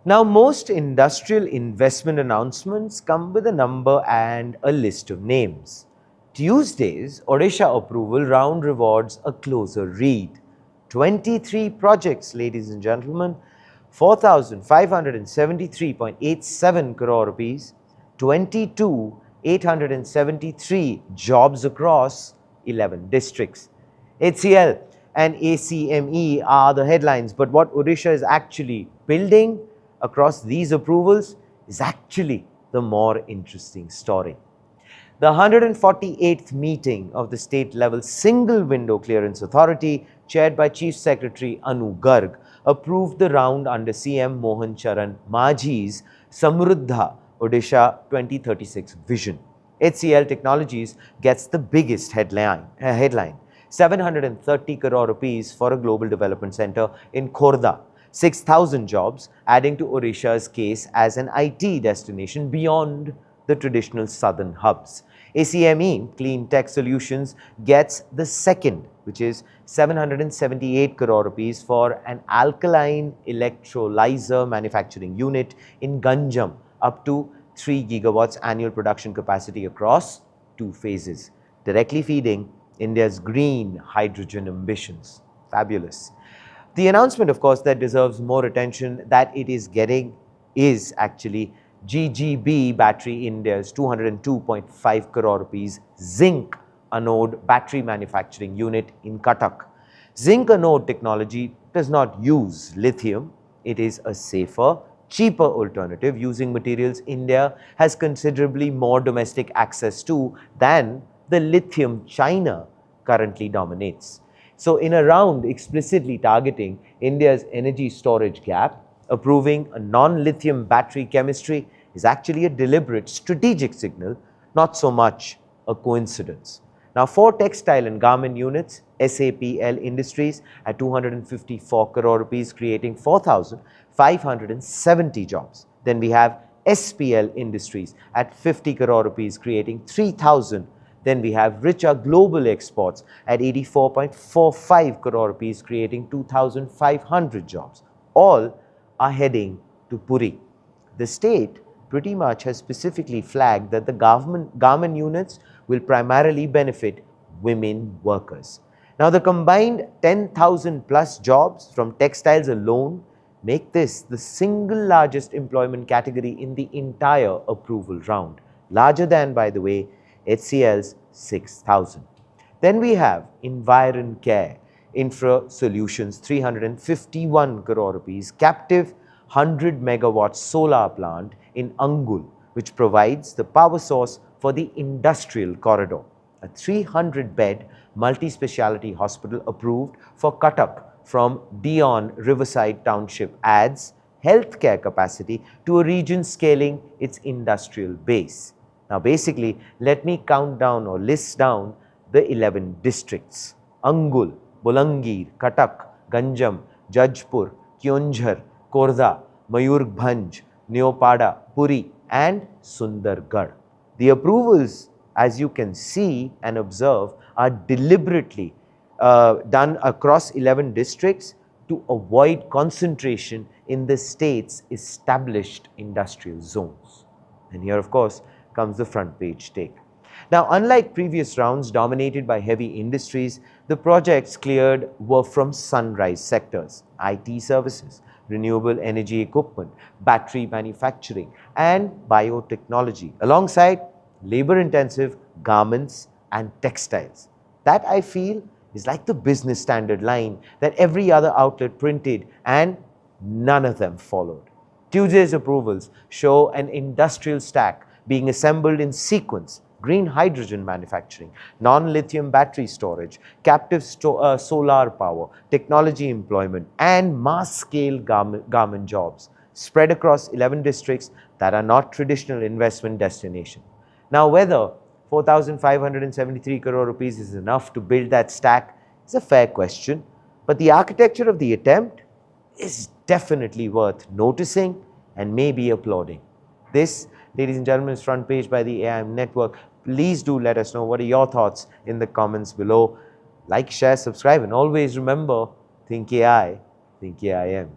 Now, most industrial investment announcements come with a number and a list of names. Tuesday's Odisha approval round rewards a closer read. 23 projects, ladies and gentlemen, 4,573.87 crore rupees, 22,873 jobs across 11 districts. HCL and ACME are the headlines, but what Odisha is actually building across these approvals is actually the more interesting story. The 148th meeting of the state-level Single Window Clearance Authority, chaired by Chief Secretary Anu Garg, approved the round under CM Mohan Charan Majhi's Samruddha Odisha 2036 vision. HCL Technologies gets the biggest headline, 730 crore rupees for a global development center in Khorda. 6,000 jobs, adding to Odisha's case as an IT destination beyond the traditional southern hubs. ACME Clean Tech Solutions gets the second, which is 778 crore rupees for an alkaline electrolyzer manufacturing unit in Ganjam, up to 3 gigawatts annual production capacity across 2 phases, directly feeding India's green hydrogen ambitions. Fabulous. The announcement, of course, that deserves more attention that it is getting is actually GGB Battery India's 202.5 crore rupees zinc anode battery manufacturing unit in Cuttack. Zinc anode technology does not use lithium. It is a safer, cheaper alternative using materials India has considerably more domestic access to than the lithium China currently dominates. So, in a round explicitly targeting India's energy storage gap, approving a non-lithium battery chemistry is actually a deliberate strategic signal, not so much a coincidence. Now, for textile and garment units, SAPL Industries at 254 crore rupees, creating 4,570 jobs. Then we have SPL Industries at 50 crore rupees, creating 3,000. Then we have Richa Global Exports at 84.45 crore rupees, creating 2,500 jobs. All are heading to Puri. The state pretty much has specifically flagged that the garment units will primarily benefit women workers. Now, the combined 10,000 plus jobs from textiles alone make this the single largest employment category in the entire approval round, larger than, by the way, HCL's 6,000. Then we have Environ Care Infra Solutions 351 crore rupees captive 100 megawatt solar plant in Angul, which provides the power source for the industrial corridor. A 300-bed multi-speciality hospital approved for Cuttack from Dion Riverside Township adds healthcare capacity to a region scaling its industrial base. Now, basically, let me count down or list down the 11 districts: Angul, Bolangir, Cuttack, Ganjam, Jajpur, Kyonjhar, Khorda, Mayurbhanj, Neopada, Puri and Sundargarh. The approvals, as you can see and observe, are deliberately done across 11 districts to avoid concentration in the state's established industrial zones. And here, of course, comes the front page take. Now, unlike previous rounds dominated by heavy industries, the projects cleared were from sunrise sectors: IT services, renewable energy equipment, battery manufacturing and biotechnology, alongside labor-intensive garments and textiles. That, I feel, is like the business standard line that every other outlet printed and none of them followed. Tuesday's approvals show an industrial stack being assembled in sequence: green hydrogen manufacturing, non-lithium battery storage, captive solar power, technology employment, and mass-scale garment jobs spread across 11 districts that are not traditional investment destination. Now, whether 4,573 crore rupees is enough to build that stack is a fair question, but the architecture of the attempt is definitely worth noticing and maybe applauding. This, ladies and gentlemen, is Front Page by the AIM Network. Please do let us know what are your thoughts in the comments below. Like, share, subscribe, and always remember, think AI, think AIM.